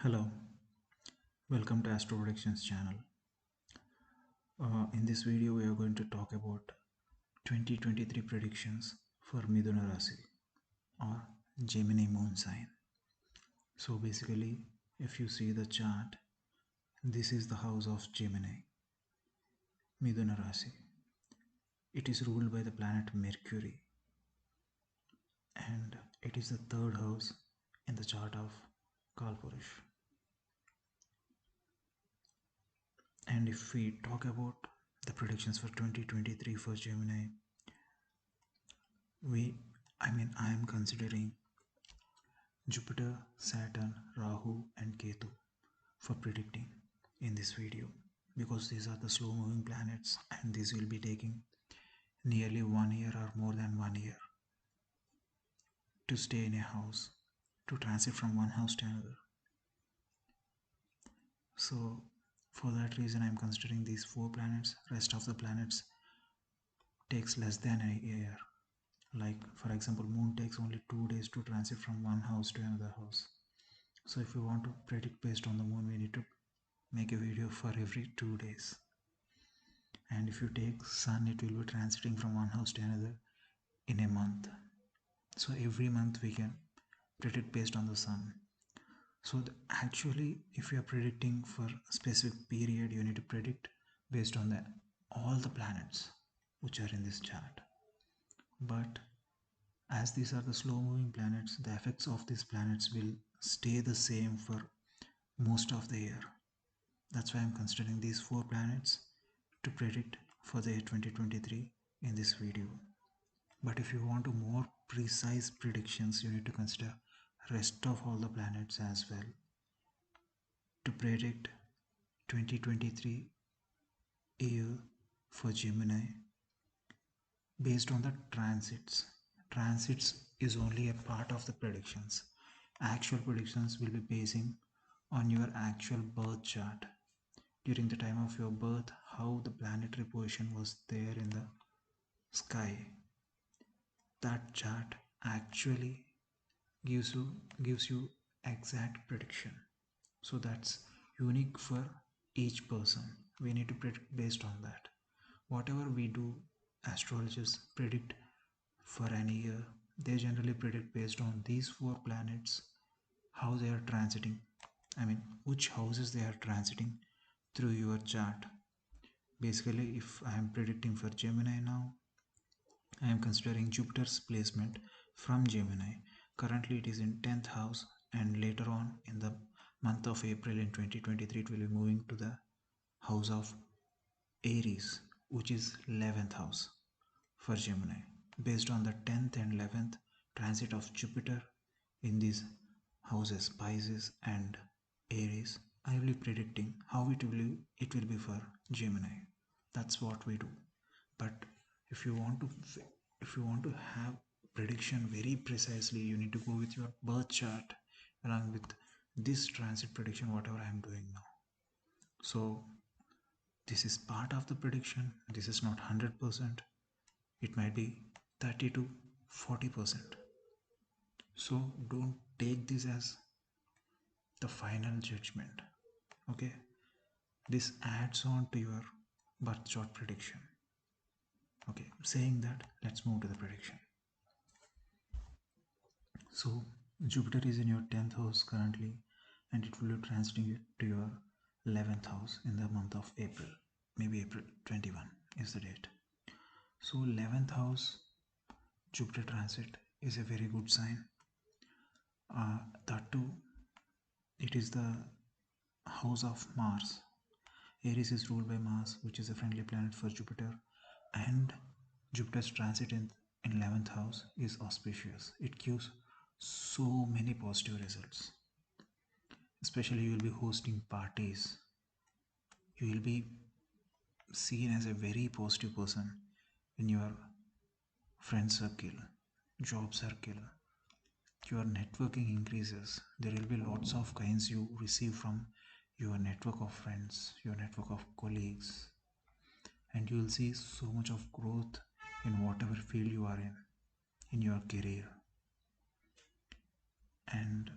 Hello, welcome to Astro Predictions channel. In this video, we are going to talk about 2023 predictions for Mithuna Rasi or Gemini moon sign. So basically, if you see the chart, this is the house of Gemini, Mithuna Rasi. It is ruled by the planet Mercury, and it is the third house in the chart of Kalpurish. And if we talk about the predictions for 2023 for Gemini, I am considering Jupiter, Saturn, Rahu, and Ketu for predicting in this video because these are the slow moving planets and these will be taking nearly 1 year or more than 1 year to stay in a house, to transit from one house to another. So, for that reason, I am considering these four planets. Rest of the planets takes less than a year. Like, for example, moon takes only 2 days to transit from one house to another house. So if we want to predict based on the moon, we need to make a video for every 2 days. And if you take sun, it will be transiting from one house to another in a month. So every month we can predict based on the sun. So actually, if you are predicting for a specific period, you need to predict based on all the planets which are in this chart. But as these are the slow moving planets, the effects of these planets will stay the same for most of the year. That's why I'm considering these four planets to predict for the year 2023 in this video. But if you want to more precise predictions, you need to consider rest of all the planets as well to predict 2023 year for Gemini based on the transits. Transits is only a part of the predictions. Actual predictions will be basing on your actual birth chart. During the time of your birth, how the planetary position was there in the sky. That chart actually gives you exact prediction. So that's unique for each person. We need to predict based on that. Whatever we do, astrologers predict for any year. They generally predict based on these four planets, how they are transiting. Which houses they are transiting through your chart. Basically, if I am predicting for Gemini now, I am considering Jupiter's placement from Gemini. Currently it is in 10th house, and later on in the month of April in 2023 it will be moving to the house of Aries, which is 11th house for Gemini. Based on the 10th and 11th transit of Jupiter in these houses Pisces and Aries, I will be predicting how it will be for Gemini. That's what we do. But if you want to have prediction very precisely, you need to go with your birth chart along with this transit prediction, whatever I am doing now. So this is part of the prediction. This is not 100%. It might be 30 to 40%. So don't take this as the final judgment. Okay, this adds on to your birth chart prediction. Okay, saying that, let's move to the prediction. So Jupiter is in your 10th house currently, and it will be transiting to your 11th house in the month of April. Maybe April 21 is the date. So 11th house Jupiter transit is a very good sign. That too, it is the house of Mars. Aries is ruled by Mars, which is a friendly planet for Jupiter, and Jupiter's transit in 11th house is auspicious. It gives so many positive results. Especially you will be hosting parties. You will be seen as a very positive person in your friend circle, job circle. Your networking increases. There will be lots of kinds you receive from your network of friends, your network of colleagues, and you will see so much of growth in whatever field you are in your career. And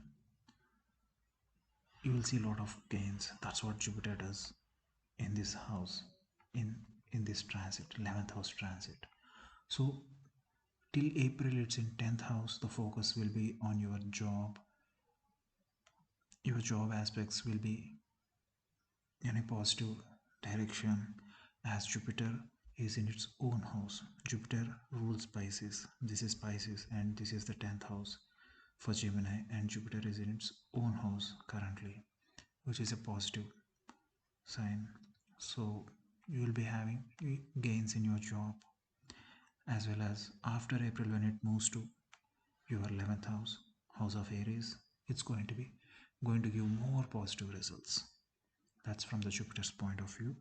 you will see a lot of gains. That's what Jupiter does in this house, in in this transit, 11th house transit. So till April it's in 10th house. The focus will be on your job. Your job aspects will be in a positive direction, as Jupiter is in its own house. Jupiter rules Pisces. This is Pisces and this is the 10th house for Gemini, and Jupiter is in its own house currently, which is a positive sign. So you will be having gains in your job, as well as after April when it moves to your 11th house, house of Aries, it's going to give more positive results. That's from the Jupiter's point of view.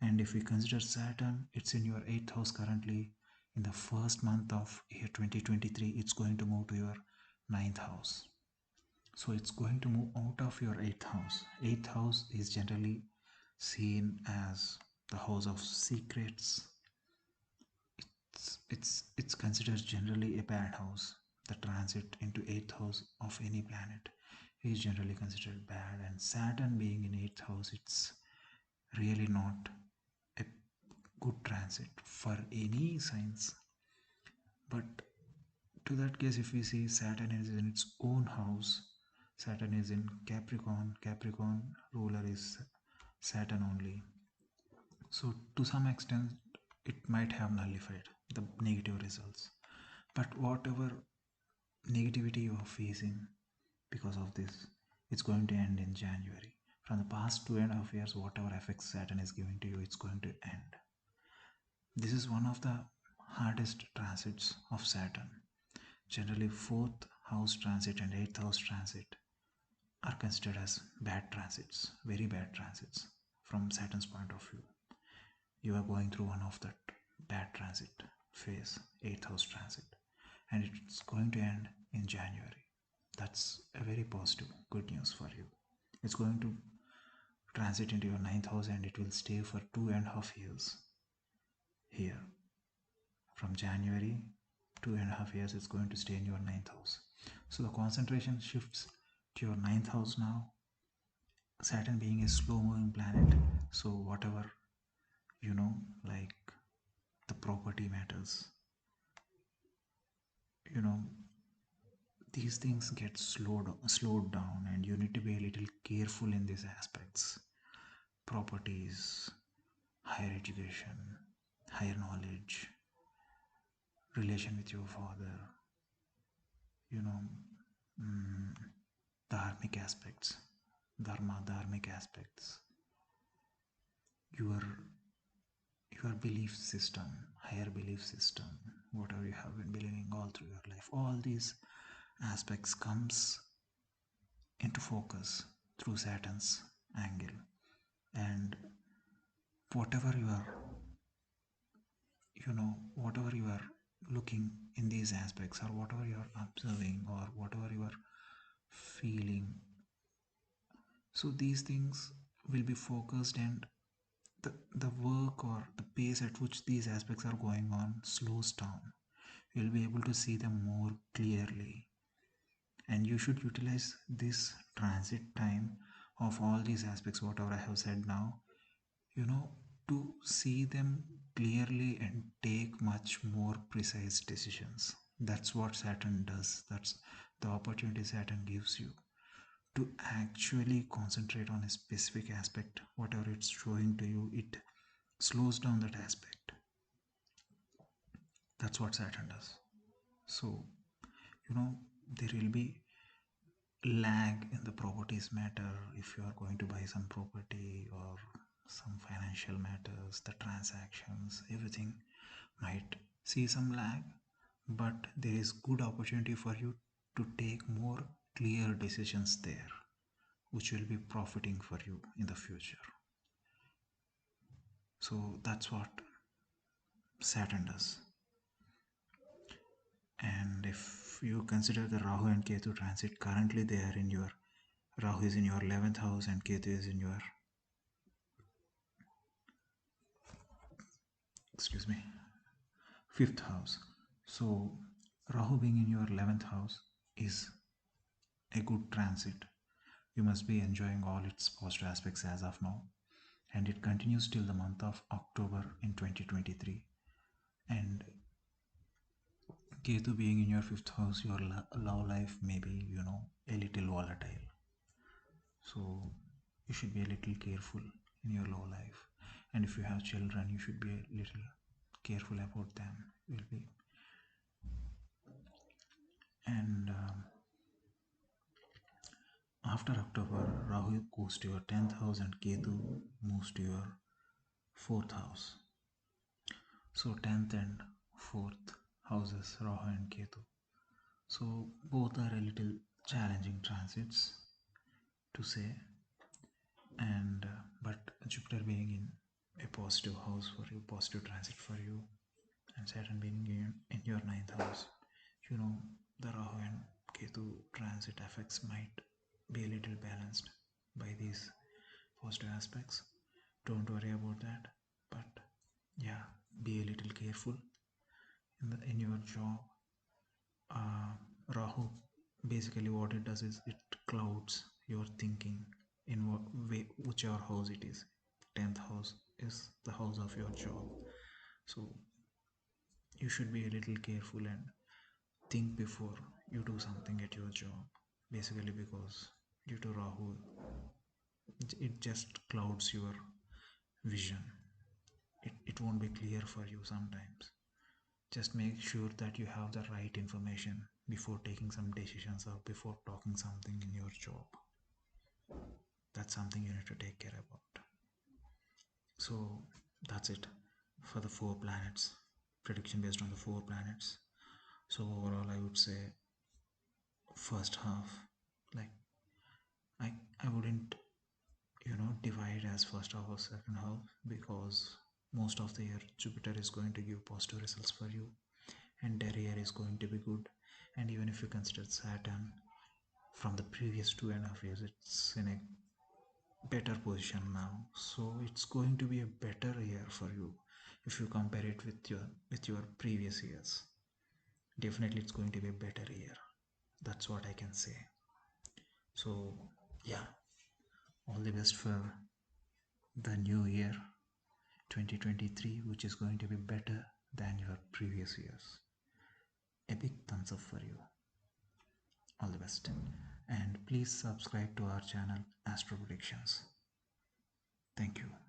And if we consider Saturn, it's in your 8th house currently. In the first month of year 2023, it's going to move to your 9th house. So it's going to move out of your 8th house. 8th house is generally seen as the house of secrets. It's considered generally a bad house. The transit into 8th house of any planet is generally considered bad, and Saturn being in 8th house, it's really not a good transit for any signs. But to that case, if we see Saturn is in its own house, Saturn is in Capricorn. Capricorn ruler is Saturn only. So to some extent, it might have nullified the negative results. But whatever negativity you are facing because of this, it's going to end in January. From the past 2.5 years, whatever effects Saturn is giving to you, it's going to end. This is one of the hardest transits of Saturn. Generally, 4th house transit and 8th house transit are considered as bad transits, very bad transits from Saturn's point of view. You are going through one of that bad transit phase, 8th house transit, and it's going to end in January. That's a very positive, good news for you. It's going to transit into your 9th house and it will stay for 2.5 years here. From January, 2.5 years, it's going to stay in your 9th house. So the concentration shifts to your 9th house now. Saturn being a slow moving planet, so whatever, like the property matters, these things get slowed down, and you need to be a little careful in these aspects. Properties, higher education, higher knowledge, relation with your father, you know, mm, dharmic aspects, dharmic aspects, your your belief system, higher belief system, whatever you have been believing all through your life, all these aspects comes into focus through Saturn's angle. And whatever you are, whatever you are looking in these aspects, or whatever you are observing, or whatever you are feeling, so these things will be focused, and the work or the pace at which these aspects are going on slows down. You'll be able to see them more clearly, and you should utilize this transit time of all these aspects, whatever I have said now, to see them clearly and take much more precise decisions. That's what Saturn does. That's the opportunity Saturn gives you to actually concentrate on a specific aspect. Whatever it's showing to you, it slows down that aspect. That's what Saturn does. So, there will be lag in the properties matter. If you are going to buy some property or some financial matters, the transactions, everything might see some lag, but there is good opportunity for you to take more clear decisions there, which will be profiting for you in the future. So that's what Saturn does. And if you consider the Rahu and Ketu transit, currently they are in your, Rahu is in your 11th house and Ketu is in your, 5th house. So Rahu being in your 11th house is a good transit. You must be enjoying all its positive aspects as of now, and it continues till the month of October in 2023. And Ketu being in your fifth house, your love life may be, a little volatile. So you should be a little careful in your love life. And if you have children, you should be a little careful about them. Will be. And after October, Rahu goes to your 10th house and Ketu moves to your 4th house. So 10th and 4th houses, Rahu and Ketu. So both are a little challenging transits to say, and but Jupiter being in a positive house for you, positive transit for you, and Saturn being in your 9th house, the Rahu and Ketu transit effects might be a little balanced by these positive aspects. Don't worry about that, but yeah, be a little careful in your job. Rahu, basically what it does is it clouds your thinking in whichever house it is. 10th house is the house of your job, so you should be a little careful and think before you do something at your job, basically because due to Rahu it just clouds your vision. It won't be clear for you sometimes. Just make sure that you have the right information before taking some decisions or before talking something in your job. That's something you need to take care about. So that's it for the 4 planets, prediction based on the 4 planets. So overall I would say first half, like I wouldn't divide as first half or second half, because most of the year Jupiter is going to give positive results for you and their year is going to be good. And even if you consider Saturn from the previous 2.5 years, it's in a better position now, so it's going to be a better year for you if you compare it with your previous years. Definitely it's going to be a better year, that's what I can say. So yeah, all the best for the new year 2023, which is going to be better than your previous years. A big thumbs up for you. All the best. And please subscribe to our channel Astro Predictions. Thank you.